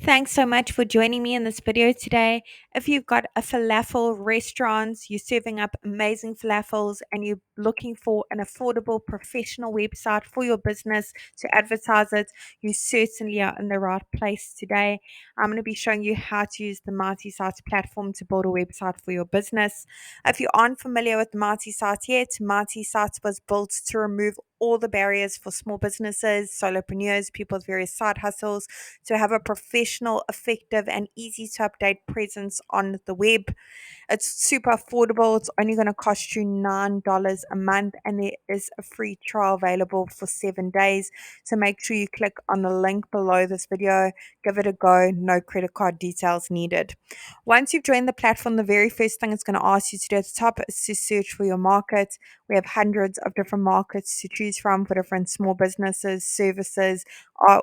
Thanks so much for joining me in this video today. If you've got a falafel restaurant, you're serving up amazing falafels, and you're looking for an affordable professional website for your business to advertise it, you certainly are in the right place today. I'm going to be showing you how to use the Mighty Sites platform to build a website for your business. If you aren't familiar with Mighty Sites yet, Mighty Sites was built to remove all the barriers for small businesses, solopreneurs, people with various side hustles to have a professional, effective, and easy to update presence on the web. It's super affordable. It's only going to cost you $9 a month, and there is a free trial available for 7 days. So make sure you click on the link below this video. Give it a go. No credit card details needed. Once you've joined the platform, the very first thing it's going to ask you to do at the top is to search for your market. We have hundreds of different markets to choose from for different small businesses, services.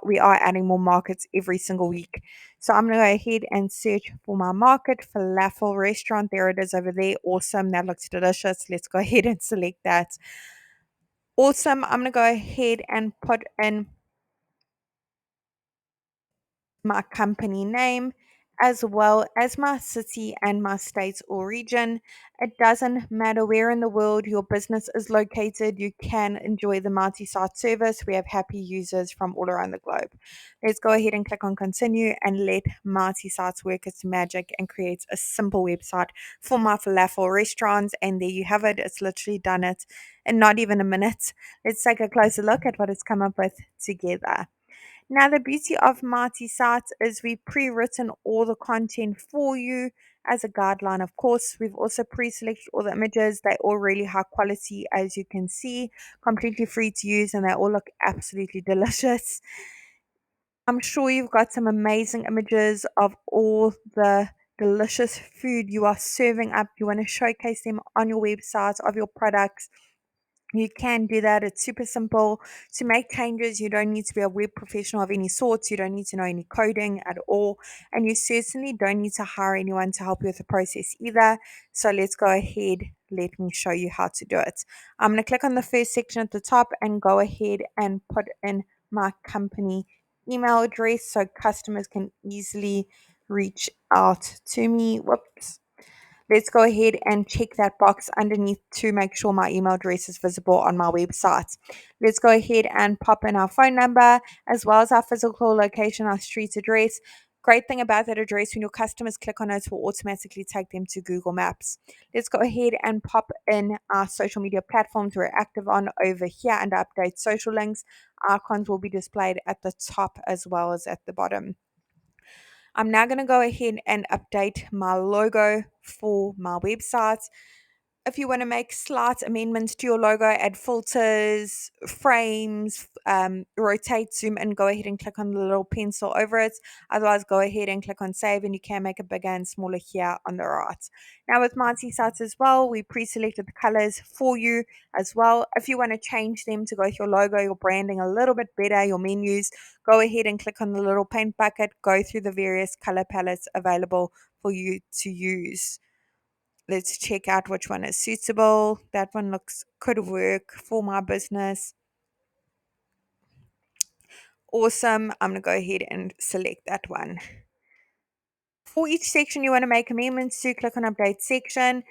We are adding more markets every single week. So I'm going to go ahead and search for my market, falafel restaurant. There it is over there. Awesome. That looks delicious. Let's go ahead and select that. Awesome. I'm going to go ahead and put in my company name, as well as my city and my state or region. It doesn't matter where in the world your business is located, you can enjoy the multi site service. We have happy users from all around the globe. Let's go ahead and click on continue and let multi sites work its magic and create a simple website for my falafel restaurants. And there you have it. It's literally done it in not even a minute. Let's take a closer look at what it's come up with together. Now, the beauty of Mighty Sites is we've pre-written all the content for you as a guideline. Of course, we've also pre-selected all the images. They're all really high quality, as you can see, completely free to use, and they all look absolutely delicious. I'm sure you've got some amazing images of all the delicious food you are serving up. You want to showcase them on your website of your products. You can do that. It's super simple. To make changes, you don't need to be a web professional of any sort. You don't need to know any coding at all. And you certainly don't need to hire anyone to help you with the process either. So let's go ahead. Let me show you how to do it. I'm going to click on the first section at the top and go ahead and put in my company email address so customers can easily reach out to me. Whoops. Let's go ahead and check that box underneath to make sure my email address is visible on my website. Let's go ahead and pop in our phone number as well as our physical location, our street address. Great thing about that address, when your customers click on it, will automatically take them to Google Maps. Let's go ahead and pop in our social media platforms we're active on over here under update social links. Icons will be displayed at the top as well as at the bottom. I'm now going to go ahead and update my logo for my website. If you want to make slight amendments to your logo, add filters, frames, rotate, zoom in, go ahead and click on the little pencil over it. Otherwise, go ahead and click on save, and you can make it bigger and smaller here on the right. Now with Mighty Sites as well, we pre-selected the colors for you as well. If you want to change them to go with your logo, your branding a little bit better, your menus, go ahead and click on the little paint bucket, go through the various color palettes available for you to use. Let's check out which one is suitable. That one could work for my business. Awesome. I'm going to go ahead and select that one. For each section you want to make amendments to, click on update section.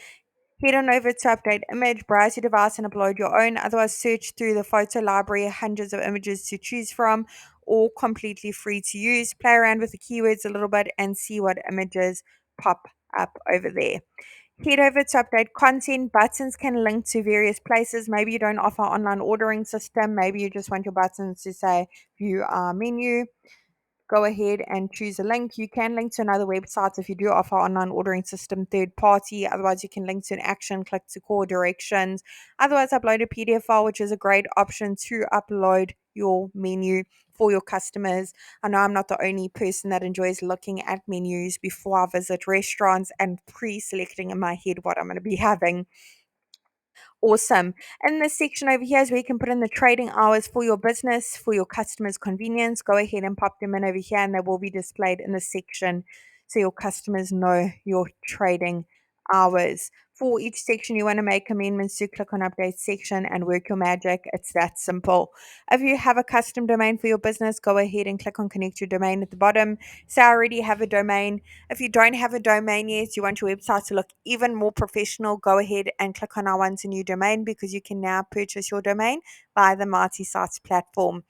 Head on over to update image, browse your device and upload your own. Otherwise, search through the photo library, hundreds of images to choose from, all completely free to use. Play around with the keywords a little bit and see what images pop up over there. Head over to update content. Buttons can link to various places. Maybe you don't offer online ordering system. Maybe you just want your buttons to say view our menu. Go ahead and choose a link. You can link to another website if you do offer online ordering system third party. Otherwise, you can link to an action, click to core directions. Otherwise, upload a PDF file, which is a great option to upload your menu for your customers. I know I'm not the only person that enjoys looking at menus before I visit restaurants and pre-selecting in my head what I'm going to be having. Awesome. And this section over here is where you can put in the trading hours for your business, for your customers' convenience. Go ahead and pop them in over here, and they will be displayed in the section so your customers know your trading hours. For each section you want to make amendments to, click on Update Section and work your magic. It's that simple. If you have a custom domain for your business, go ahead and click on Connect Your Domain at the bottom. Say I already have a domain. If you don't have a domain yet, you want your website to look even more professional, go ahead and click on I want a new domain, because you can now purchase your domain via the Mighty Sites platform.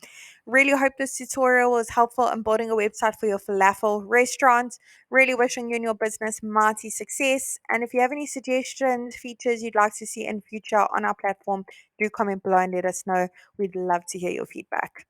Really hope this tutorial was helpful in building a website for your falafel restaurant. Really wishing you and your business mighty success. And if you have any suggestions, features you'd like to see in future on our platform, do comment below and let us know. We'd love to hear your feedback.